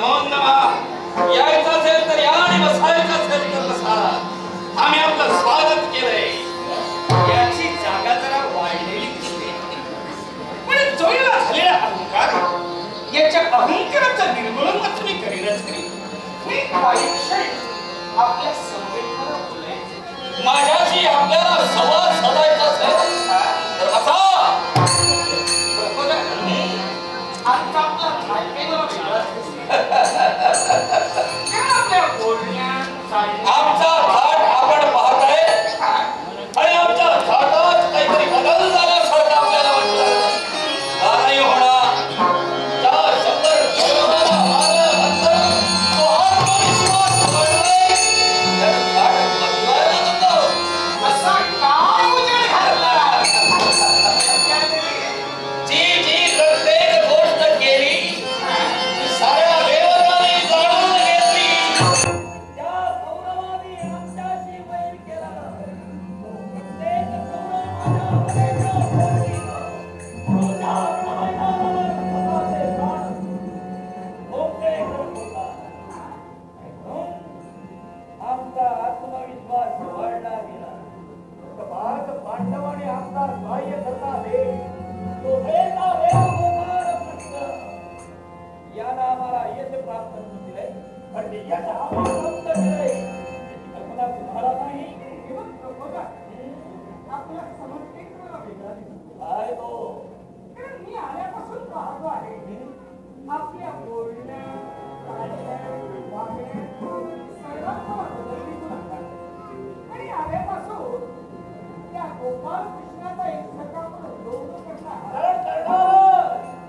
नमो नमः. यायचं असेल तर या आणि बसायचं असेल तर बसा. आम्ही आपलं स्वागत केलंय. याची जागा जरा वाढलेली दिसते. पण जोडला झालेला अहंकार, याच्या अहंकाराचं निर्मूलन मात्र मी करीनच करीन. मी आपल्या संवेदना बोलायचे, माझ्याशी आपल्याला संवाद साधायचा असेल तर बसा. आता आपला आपल्या बोलण्यात आमचा थाट आपण पाहताय आणि आमच्या थाटात काहीतरी बदल झाल्यासारखं आपल्याला वाटलं. का नाही होणार? त्या शंभर जन्माला आल्यानंतर तो आत्मविश्वास वाढलाय. त्यानं थाट बदलायला नको. असा काय उजेड घातला? जी प्रत्येक गोष्ट केली साऱ्या देवतांनी जाणून घेतली. त्या कौरवांनी आमच्याशी वैर केला. प्रत्येक कौरव आमचा आत्मविश्वास वाढला गेला. भारत पांडवांनी आमचा सहाय्य करता तो याला आम्हाला यश प्राप्त दिले. पण यश आम्हाला प्राप्त केले कल्पना तुम्हाला नाही. आपल्या समर्पित काय तो मी आल्यापासून पाहतो आहे. आपल्या बोलण्यात आणि आल्यापासून त्या गोपाल कृष्णाचा एक सकाळ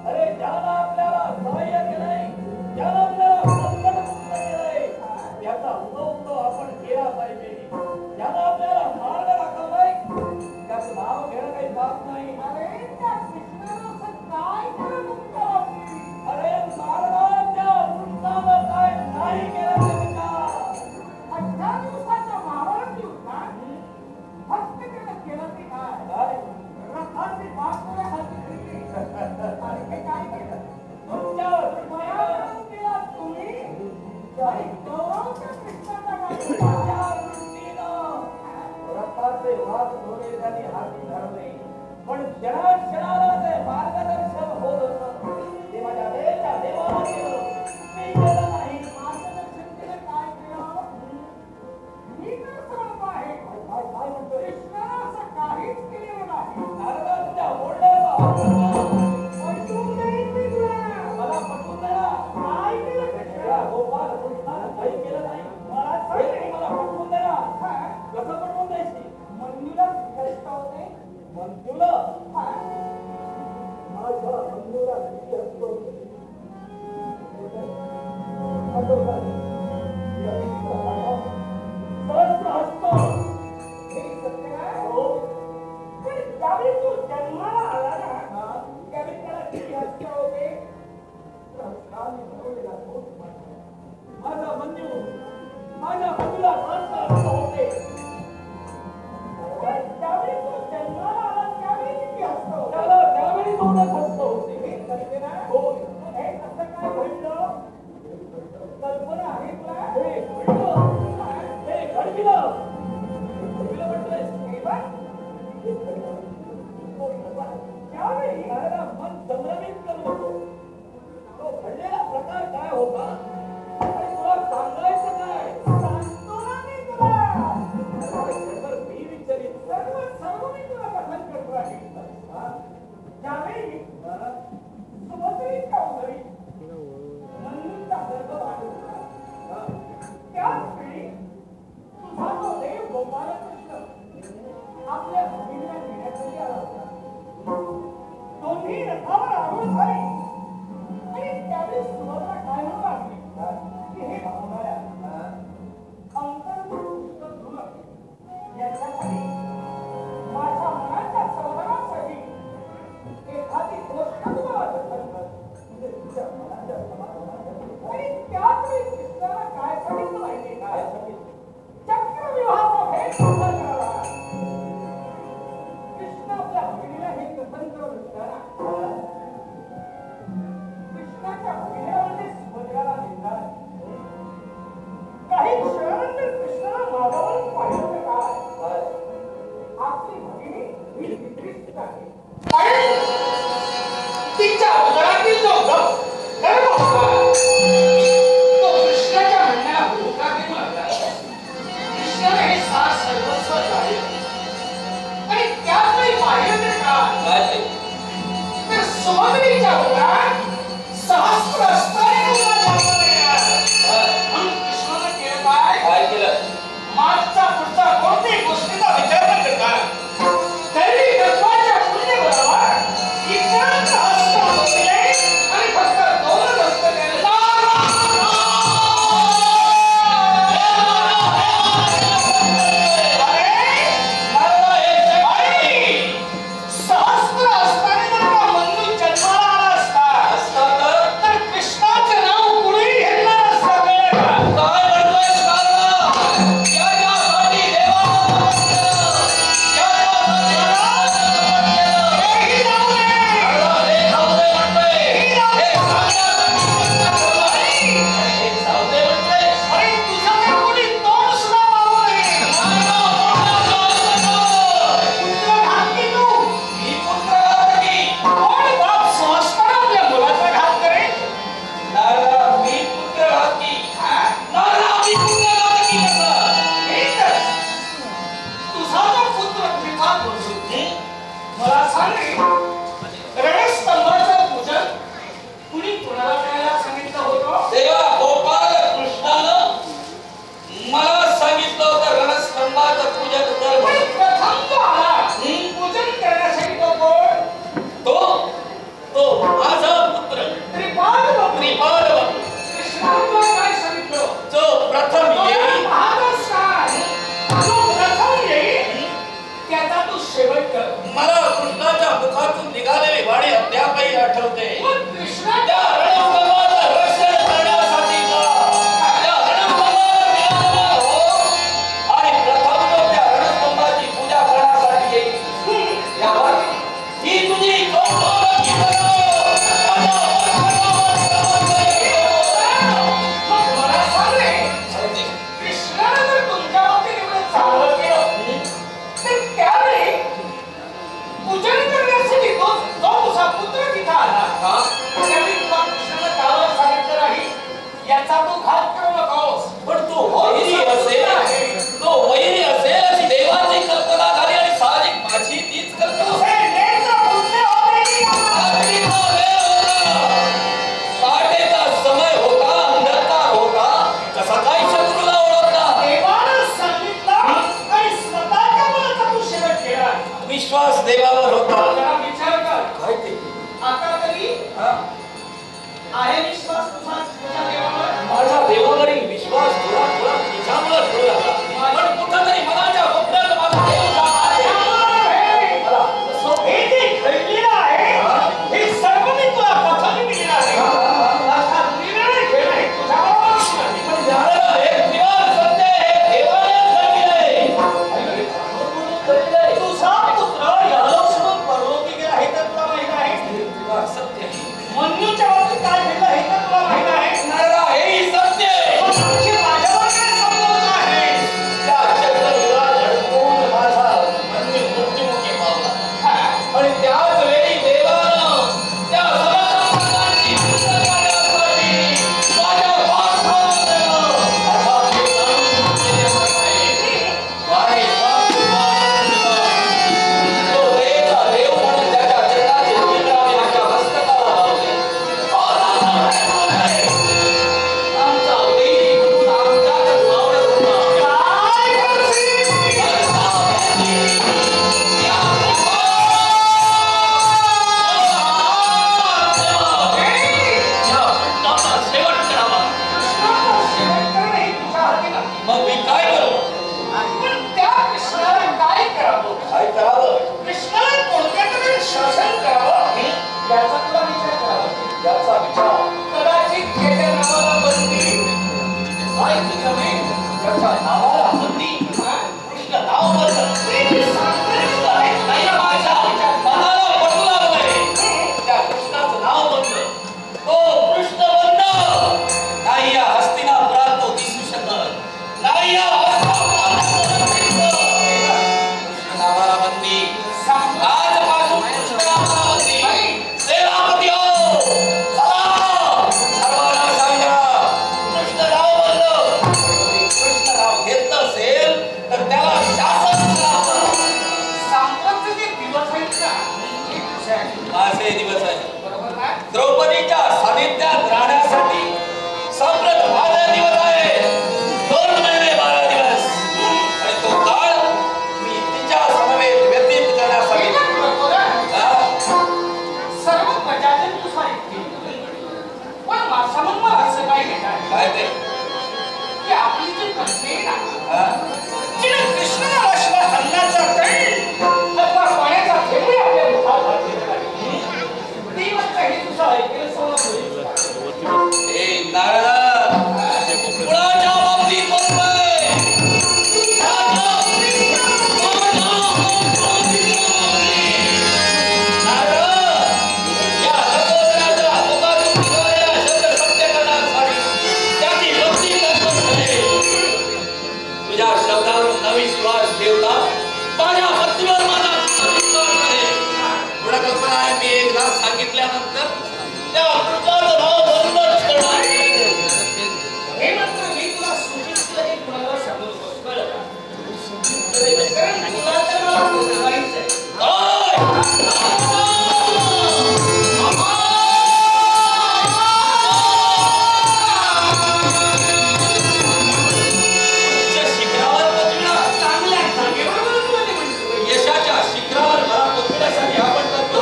अरे ज्याला आपल्याला सहाय्य केलंय, ज्याला आपल्याला संकटमुक्त केलंय, त्याचा उदो आपण केला पाहिजे. ज्याला आपल्याला मार्ग दाखवलाय त्याचं नाव घेणं काही बात नाही. अरे त्या कृष्णानं असं काय केलं तुमच्या? अरे महाराजांच्या वृत्तानं काय नाही केलं का? 18 दिवसाच्या महाभारत युद्धात फक्त त्यानं केलं ते काय? रथाची बाजूला हाती घेतली आणि हे काय केलं? तुमच्या मायावरून केला तुम्ही आणि गौरवच्या कृष्णाच्या बाजूला वृत्तीनं रथाचे वाद धोरे त्यांनी हाती धरले. पण क्षणाक्षणाला ते मार्गदर्शन होत होतं. ते माझ्या देवाच्या देवाला केलं, मी केलं नाही. मार्गदर्शन केलं काय केलं? मी तर समजतो आहे. काय म्हणतो? कृष्णानं असं काहीच केलेलं नाही. नारदांच्या बोलण्याचा पटवून देईन मी तुला. मला पटवून द्या. काय केलं कृष्णाला? गोपाल कृष्णानं काही केलं नाही. मला पटवून द्या. कसं पटवून द्यायची? मंजूला कष्ट होते. मंजूला माझ्या मंजूला किती असतो सहस्र असतो. हे सत्य आहे. हो. पण ज्यावेळी तू जन्माला आला ना त्यावेळी त्याला किती हस्त होते? माझा मंजू माझ्या मंजूला सहस्र हस्त होते. त्यावेळी तू जन्माला आला त्यावेळी किती हस्त होते? त्यावेळी 2 हस्त होते. हे सत्य ना? हो. हे कसं काय घडलं? कल्पना आहे तुला? हे घडलं. हे घडलं. घडलं म्हटलंय. हे बघ. त्यावेळी मला मन संभ्रमित करत होतो. तो घडलेला प्रकार काय होता आणि तुला सांगायचं काय? सांगतो ना मी तुला. मी विचारित सर्व मी तुला कथन करतो आहे. त्यावेळी सुभद्रेच्या उदरी मंजूचा गर्भ वाढत होता. त्याच वेळी तुझा तो देव गोपालकृष्ण आपल्या भगिनीला घेण्यासाठी आला होता. दोन्ही रथावर आरूढ झाले आणि त्यावेळी सुभद्रा काय म्हणू लागली की हे भावनाया अंतर्मुख ध्रुव यांच्यासाठी माझ्या मनाच्या समाधानासाठी एखादी गोष्ट तुम्हाला दर्शन कर. म्हणजे तुझ्या मनाच्या समाधानासाठी. आणि त्याच वेळी कृष्णाला काय सांगितलं माहिती काय? चक्रव्यूहाचा भेद कसा करावा? कृष्ण आपल्या भगिनीला हे कथन करत असताना कृष्णाच्या भगिनीला म्हणजे आणि तिच्या उदरातील जो गर्भ होता तो कृष्णाच्या म्हणण्याला होता देऊ लागला. कृष्णाने हे सार सर्वस्व झाले आणि त्यातही पाहिलं तर काय तर सुमंगलीच्या उदरात सहस्र असताना मुलगा जन्माला येणार. म्हणून कृष्णाने केलं काय केलं मागचा पुढचा कोणत्याही गोष्टीचा विचार न करता तरी तत्वाच्या पुण्यबळावर इतरांचा हस्त होते आणि फक्त दोनच हस्त केले. सहस्त्र असताना जर का मंदू जन्माला आला असता तर कृष्णाचं नाव कुणीही घेतलं नसतं. काय म्हणतोयस मला सांग रणस्तंभाचं पूजन कुणी कुणाला करायला सांगितलं होतं? देवा गोपाल कृष्णानं मला सांगितलं होतं रणस्तंभाचं पूजन कर म्हणून. प्रथम तो आला पूजन करण्यासाठी तो कोण? तो माझा पुत्र त्रिपाल कृष्णाने तुला काय सांगितलं? जो प्रथम येईल पाहतोस काय जो प्रथम येईल त्याचा तू शेवट कर. मला कृष्णाच्या मुखातून निघालेली वाणी अद्यापही आठवते. त्या रणस्तंभाचं रक्षण करण्यासाठी त्या रणस्तंभावर विराजमान हो आणि प्रथम तो त्या रणस्तंभाची पूजा करण्यासाठी येईल. यावर ही तुझी कौतुकाची मला सांग रे कृष्णाने जर तुमच्या बाबतीत एवढं चांगलं केलं तर त्यावेळी पूजन करण्यासाठी जो तुझा पुत्र तिथं आला त्यावेळी तुला कृष्णाने त्यावर सांगितलं नाही याचा तू घात करू नकोस. पण तो वैरी असेल तो वैरी असेल अशी देवाची कल्पना झाली आणि साहजिक माझी तीच कल्पना. तुझे नेत्र फुटले होते. रात्रीचा वेळ होता, पहाटेचा समय होता, अंधकार होता, कसा काय शत्रूला ओळखला? देवानं सांगितलं आणि स्वतःच्या मनाचा तू शेवट केला. विश्वास देवावर होता. जरा विचार कर काय ते आता तरी आहे विश्वास तुझ्या देवावर? माझ्या देवावरील विश्वास थोडा थोडा तिच्यामुळे ठेवू लागला. पण कुठंतरी मनाच्या कोपऱ्यात माझा देव हे जे घडलेलं आहे हे सर्व मी तुला कथन दिलेलं आहे. अर्थात निर्णय घेणं हे तुझ्याबरोबरच नाही. पण झालं हे विवाद सत्य आहे, देवानेच घडविलंय. तुझा पुत्र यादव सोडून परलोकी गेला हे तर तुला माहित आहे. विवाद सत्य आहे. मन्यूच्या बाबतीत काय घडलं हे त्या कृष्णाचं नाव बंदच करणार. हे मात्र मी तुला सूचित केलं हे कुणाला सांगू नकोस, कळलं का? कारण तुला तर मला बोलवायचं आहे. उच्च शिखरावर पोहोचविणार. चांगल्या जागेवर मला तुला ते म्हणतो. यशाच्या शिखरावर मला पोहोचविण्यासाठी आपण करतो.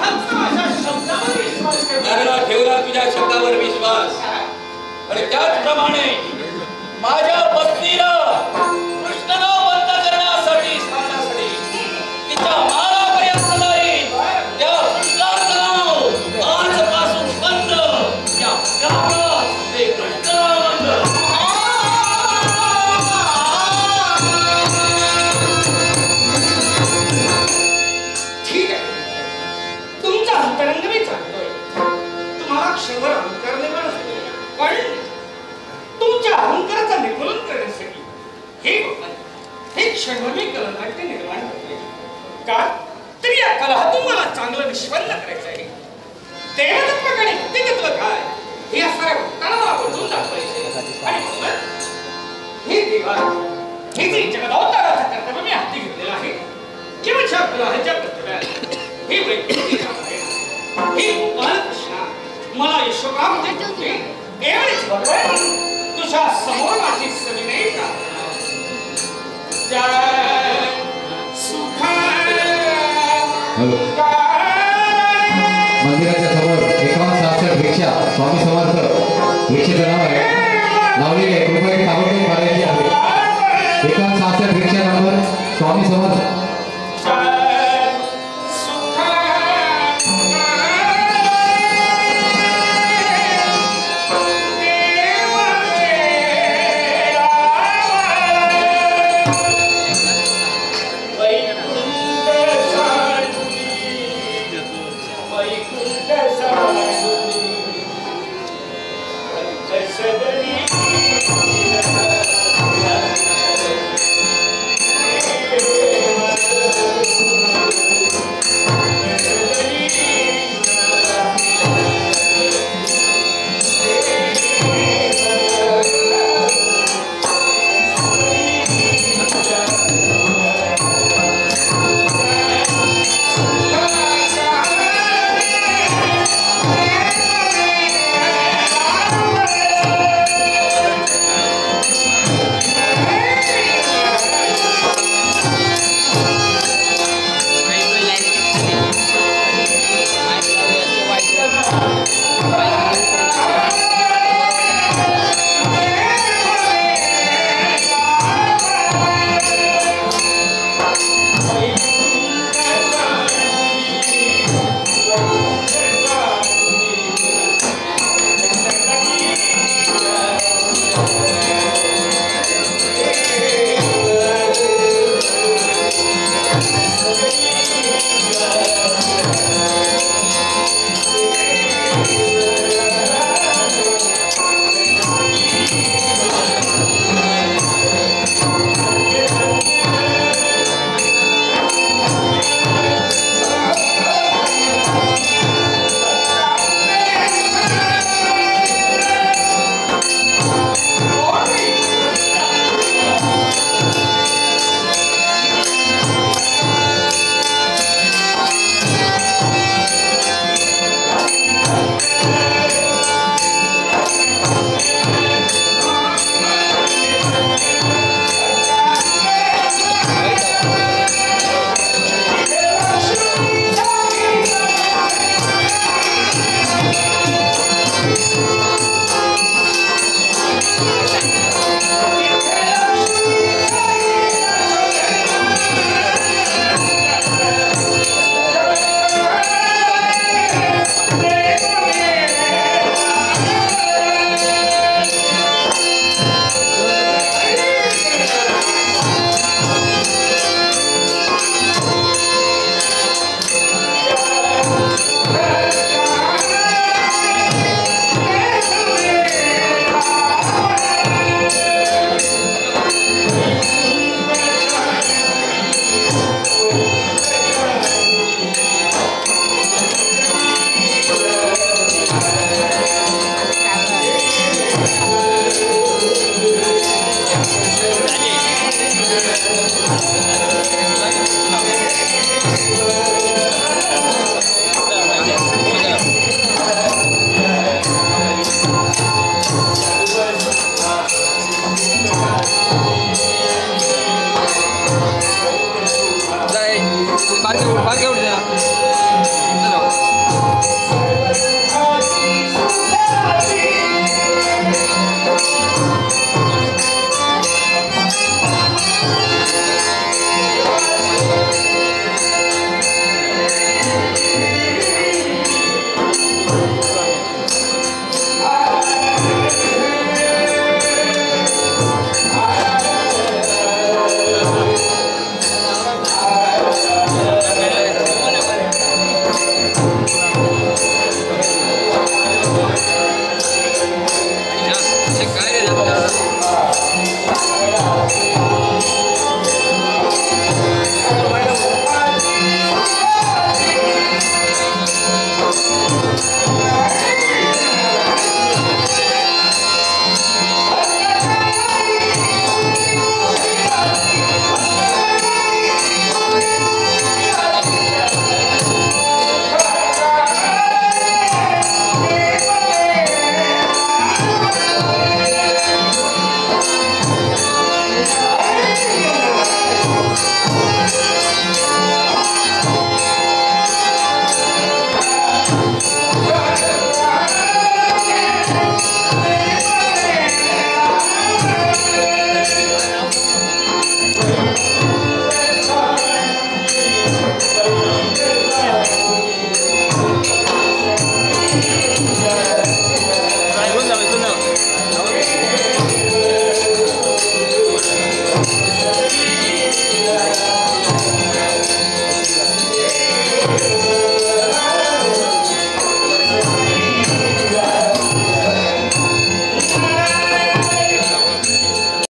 फक्त माझ्या शब्दावर विश्वास ठेव. लागला ठेवला तुझ्या शब्दावर विश्वास. आणि त्याचप्रमाणे माझ्या पत्नीला कृष्णनाव बंद करण्यासाठी सांगण्यासाठी तिच्या मारापर्यंत जाईल. त्या कृष्णाचं नाव आजपासून बंद. या गावात ते कृष्णनाव बंद. ठीक आहे. तुमचा अंतरंग मी जाणतोय. तुम्हाला क्षणभर अहंकार निर्माण झालेला आहे. पण तुमच्या अहंकाराचा निर्मूलन करण्यासाठी हे क्षणभर मी कलनाट्य निर्माण करतोय. का तर या कलहातून मला चांगलं निष्पन्न करायचं आहे. देवतत्व आणि व्यक्तिगत्व काय हे असणाऱ्या भक्तांना मला पटवून दाखवायचे. आणि म्हणून हे देवा हे जे जगदवताराचं कर्तव्य मी हाती घेतलेलं आहे. केवळच्या कलहाच्या कर्तव्यात हे वैकुंठी काम आहे. हे गोपाल कृष्णा मला यशोकाम देते. एवढेच भगवान तुझ्या समोर माझी सविनय प्रार्थना. जय सुखा मंदिराच्या समोर 5166 रिक्षा स्वामी समर्थ रिक्षेचं नाव आहे लावलेली आहे. कृपया ताबडतोब भरायची आहे. 5166 रिक्षा नंबर स्वामी समर्थ. जैसे पार्क उठ जा चलो